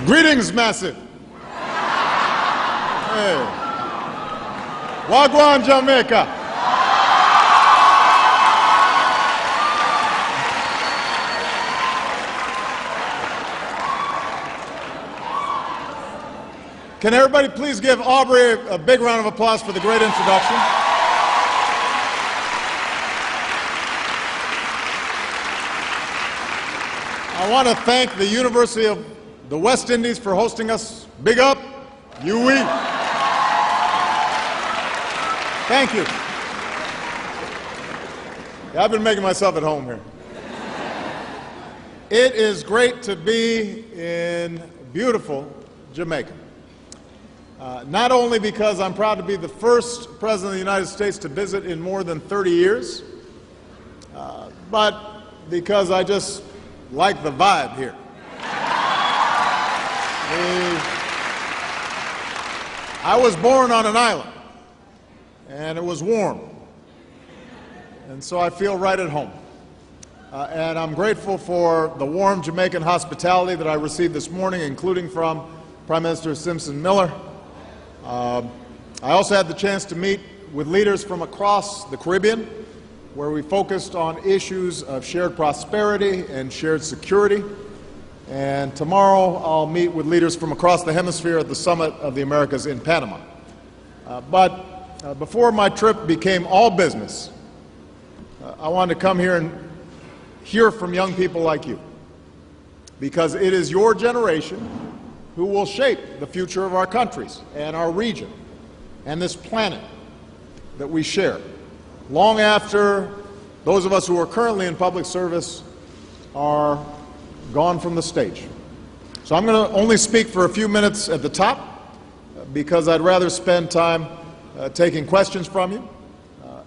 Greetings, Massive. Hey. Wagwan, Jamaica. Can everybody please give Aubrey a big round of applause for the great introduction? I want to thank the University of the West Indies for hosting us. Big up, UE. Thank you. Yeah, I've been making myself at home here. It is great to be in beautiful Jamaica. Not only because I'm proud to be the first president of the United States to visit in more than 30 years, but because I just like the vibe here. I was born on an island, and it was warm, and so I feel right at home. And I'm grateful for the warm Jamaican hospitality that I received this morning, including from Prime Minister Simpson Miller. I also had the chance to meet with leaders from across the Caribbean, where we focused on issues of shared prosperity and shared security. And tomorrow I'll meet with leaders from across the hemisphere at the Summit of the Americas in Panama. But before my trip became all business, I wanted to come here and hear from young people like you, because it is your generation who will shape the future of our countries and our region and this planet that we share, long after those of us who are currently in public service are gone from the stage. So I'm going to only speak for a few minutes at the top, because I'd rather spend time taking questions from you,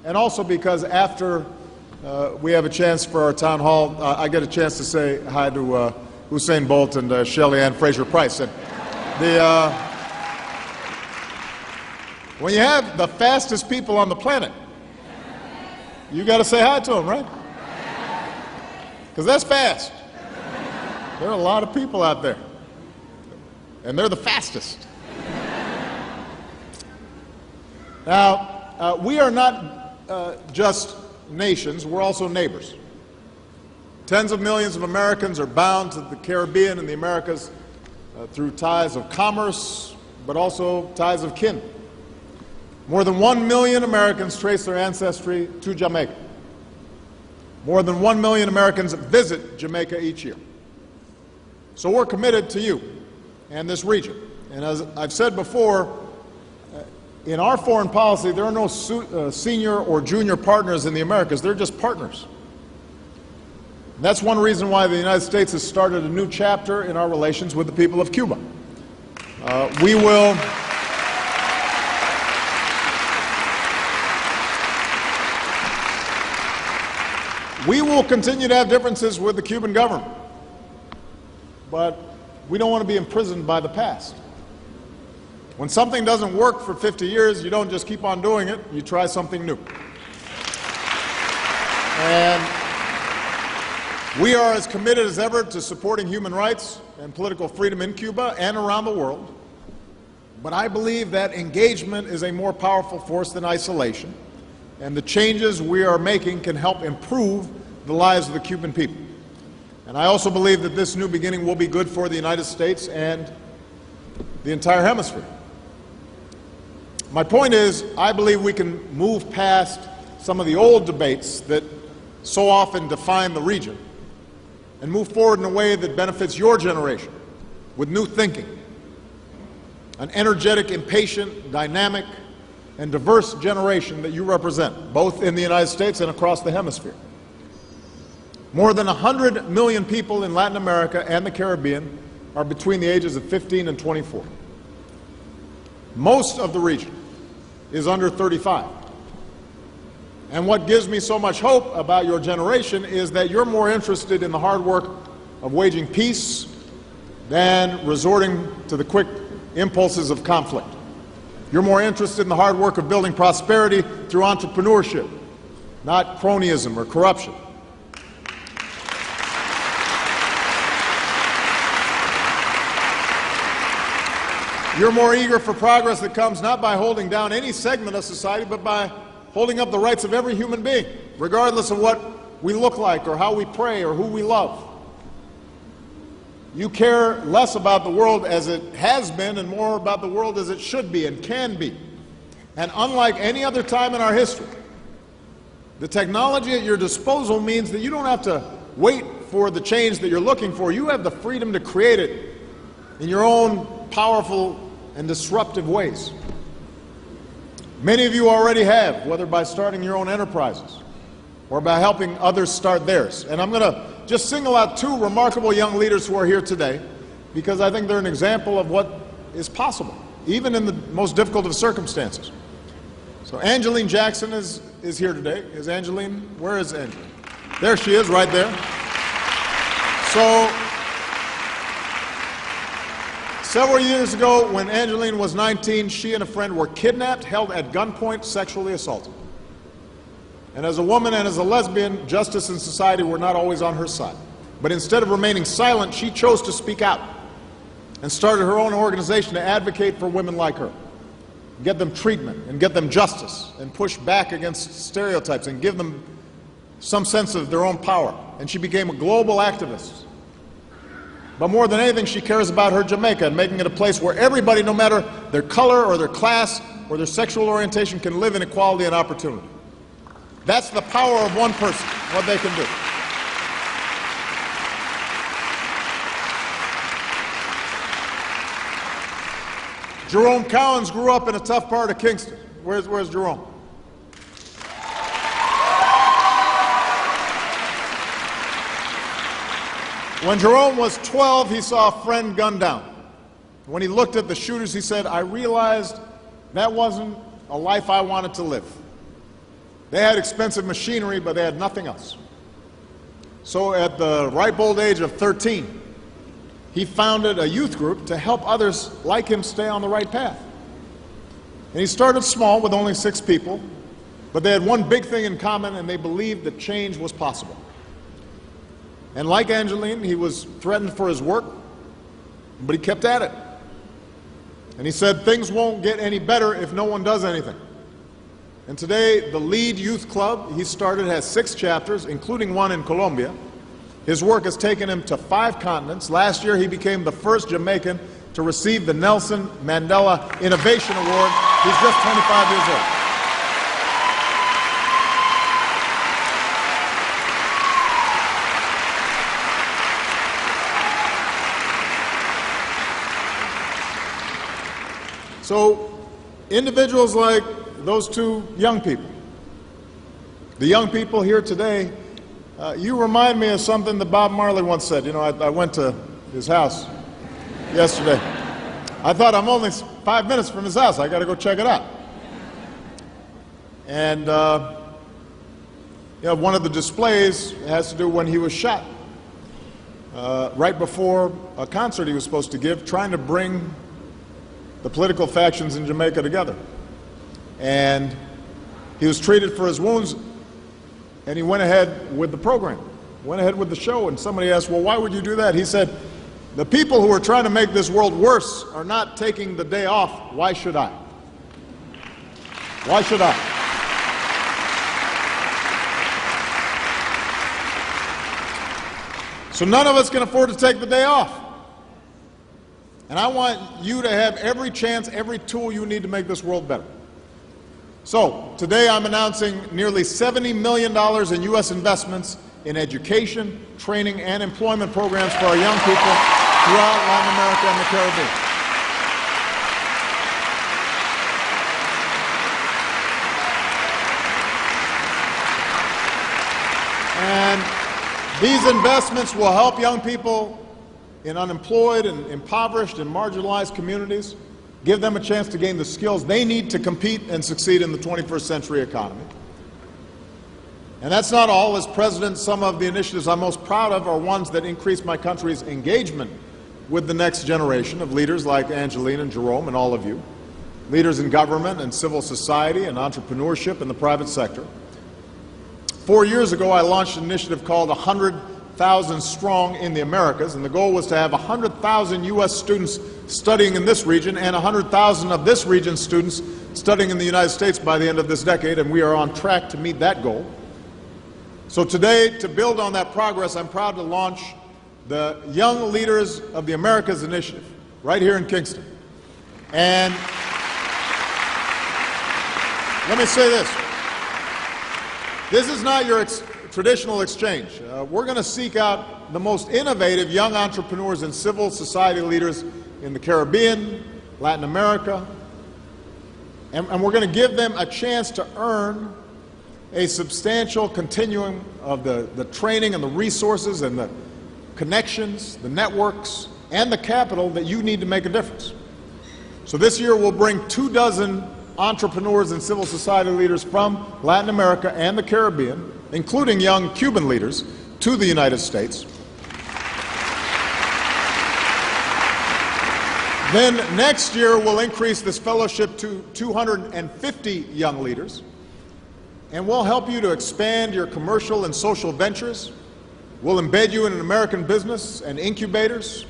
and also because after we have a chance for our town hall, I get a chance to say hi to Usain Bolt and Shelley Ann Fraser-Price. And when you have the fastest people on the planet, you got to say hi to them, right? Because that's fast. There are a lot of people out there, and they're the fastest. Now, we are not just nations, we're also neighbors. Tens of millions of Americans are bound to the Caribbean and the Americas through ties of commerce, but also ties of kin. More than 1 million Americans trace their ancestry to Jamaica. More than 1 million Americans visit Jamaica each year. So we're committed to you and this region. And as I've said before, in our foreign policy, there are no senior or junior partners in the Americas. They're just partners. And that's one reason why the United States has started a new chapter in our relations with the people of Cuba. We will continue to have differences with the Cuban government, but we don't want to be imprisoned by the past. When something doesn't work for 50 years, you don't just keep on doing it, you try something new. And we are as committed as ever to supporting human rights and political freedom in Cuba and around the world. But I believe that engagement is a more powerful force than isolation, and the changes we are making can help improve the lives of the Cuban people. And I also believe that this new beginning will be good for the United States and the entire hemisphere. My point is, I believe we can move past some of the old debates that so often define the region and move forward in a way that benefits your generation with new thinking, an energetic, impatient, dynamic, and diverse generation that you represent, both in the United States and across the hemisphere. More than 100 million people in Latin America and the Caribbean are between the ages of 15 and 24. Most of the region is under 35. And what gives me so much hope about your generation is that you're more interested in the hard work of waging peace than resorting to the quick impulses of conflict. You're more interested in the hard work of building prosperity through entrepreneurship, not cronyism or corruption. You're more eager for progress that comes not by holding down any segment of society, but by holding up the rights of every human being, regardless of what we look like or how we pray or who we love. You care less about the world as it has been and more about the world as it should be and can be. And unlike any other time in our history, the technology at your disposal means that you don't have to wait for the change that you're looking for. You have the freedom to create it in your own powerful and disruptive ways. Many of you already have, whether by starting your own enterprises or by helping others start theirs. And I'm going to just single out two remarkable young leaders who are here today because I think they're an example of what is possible, even in the most difficult of circumstances. So Angeline Jackson is here today. Is Angeline? Where is Angeline? There she is, right there. So several years ago, when Angeline was 19, she and a friend were kidnapped, held at gunpoint, sexually assaulted. And as a woman and as a lesbian, justice and society were not always on her side. But instead of remaining silent, she chose to speak out and started her own organization to advocate for women like her, get them treatment and get them justice and push back against stereotypes and give them some sense of their own power. And she became a global activist. But more than anything, she cares about her Jamaica and making it a place where everybody, no matter their color or their class or their sexual orientation, can live in equality and opportunity. That's the power of one person, what they can do. Jerome Cowens grew up in a tough part of Kingston. Where's Jerome? When Jerome was 12, he saw a friend gunned down. When he looked at the shooters, he said, "I realized that wasn't a life I wanted to live." They had expensive machinery, but they had nothing else. So at the ripe old age of 13, he founded a youth group to help others like him stay on the right path. And he started small with only 6 people, but they had one big thing in common, and they believed that change was possible. And like Angeline, he was threatened for his work, but he kept at it. And he said, things won't get any better if no one does anything. And today, the Lead Youth Club he started has 6 chapters, including one in Colombia. His work has taken him to 5 continents. Last year, he became the first Jamaican to receive the Nelson Mandela Innovation Award. He's just 25 years old. So, individuals like those 2 young people, the young people here today, you remind me of something that Bob Marley once said. You know, I went to his house yesterday. I thought, I'm only 5 minutes from his house. I got to go check it out. And you know, one of the displays has to do when he was shot, right before a concert he was supposed to give, trying to bring the political factions in Jamaica together. And he was treated for his wounds, and he went ahead with the program, went ahead with the show. And somebody asked, well, why would you do that? He said, the people who are trying to make this world worse are not taking the day off. Why should I? Why should I? So none of us can afford to take the day off. And I want you to have every chance, every tool you need to make this world better. So, today I'm announcing nearly $70 million in U.S. investments in education, training, and employment programs for our young people throughout Latin America and the Caribbean. And these investments will help young people in unemployed and impoverished and marginalized communities, give them a chance to gain the skills they need to compete and succeed in the 21st century economy. And that's not all. As president, some of the initiatives I'm most proud of are ones that increase my country's engagement with the next generation of leaders like Angeline and Jerome and all of you, leaders in government and civil society and entrepreneurship in the private sector. 4 years ago, I launched an initiative called 100 100,000 strong in the Americas, and the goal was to have 100,000 U.S. students studying in this region and 100,000 of this region's students studying in the United States by the end of this decade, and we are on track to meet that goal. So today, to build on that progress, I'm proud to launch the Young Leaders of the Americas initiative right here in Kingston. And let me say this. This is not your traditional exchange. We're going to seek out the most innovative young entrepreneurs and civil society leaders in the Caribbean, Latin America, and we're going to give them a chance to earn a substantial continuum of the training and the resources and the connections, the networks, and the capital that you need to make a difference. So this year we'll bring 24 entrepreneurs and civil society leaders from Latin America and the Caribbean, including young Cuban leaders, to the United States. Then next year we'll increase this fellowship to 250 young leaders, and we'll help you to expand your commercial and social ventures. We'll embed you in an American business and incubators.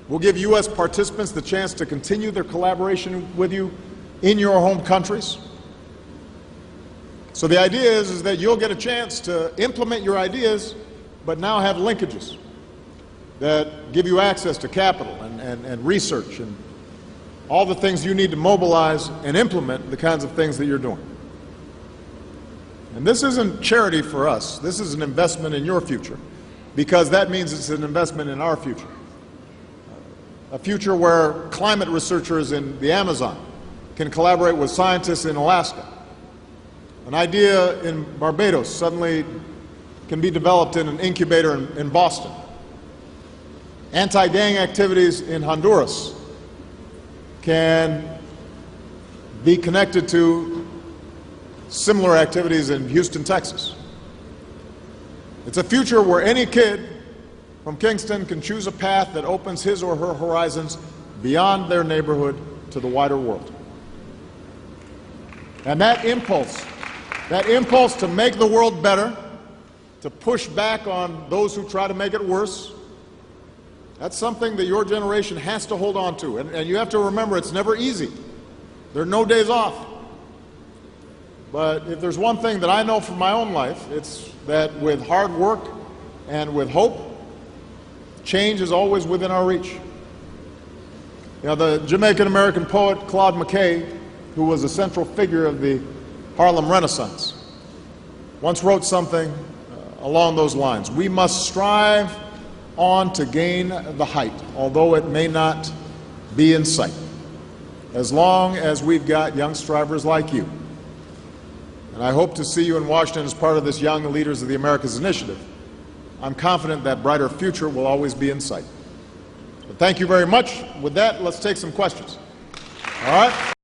We'll give U.S. participants the chance to continue their collaboration with you in your home countries. So the idea is that you'll get a chance to implement your ideas, but now have linkages that give you access to capital and research and all the things you need to mobilize and implement the kinds of things that you're doing. And this isn't charity for us. This is an investment in your future, because that means it's an investment in our future. A future where climate researchers in the Amazon can collaborate with scientists in Alaska. An idea in Barbados suddenly can be developed in an incubator in Boston. Anti-gang activities in Honduras can be connected to similar activities in Houston, Texas. It's a future where any kid from Kingston can choose a path that opens his or her horizons beyond their neighborhood to the wider world. And that impulse to make the world better, to push back on those who try to make it worse, that's something that your generation has to hold on to. And you have to remember, it's never easy. There are no days off. But if there's one thing that I know from my own life, it's that with hard work and with hope, change is always within our reach. You know, the Jamaican-American poet Claude McKay, who was a central figure of the Harlem Renaissance, once wrote something along those lines. We must strive on to gain the height, although it may not be in sight, as long as we've got young strivers like you. And I hope to see you in Washington as part of this Young Leaders of the Americas initiative. I'm confident that brighter future will always be in sight. But thank you very much. With that, let's take some questions. All right?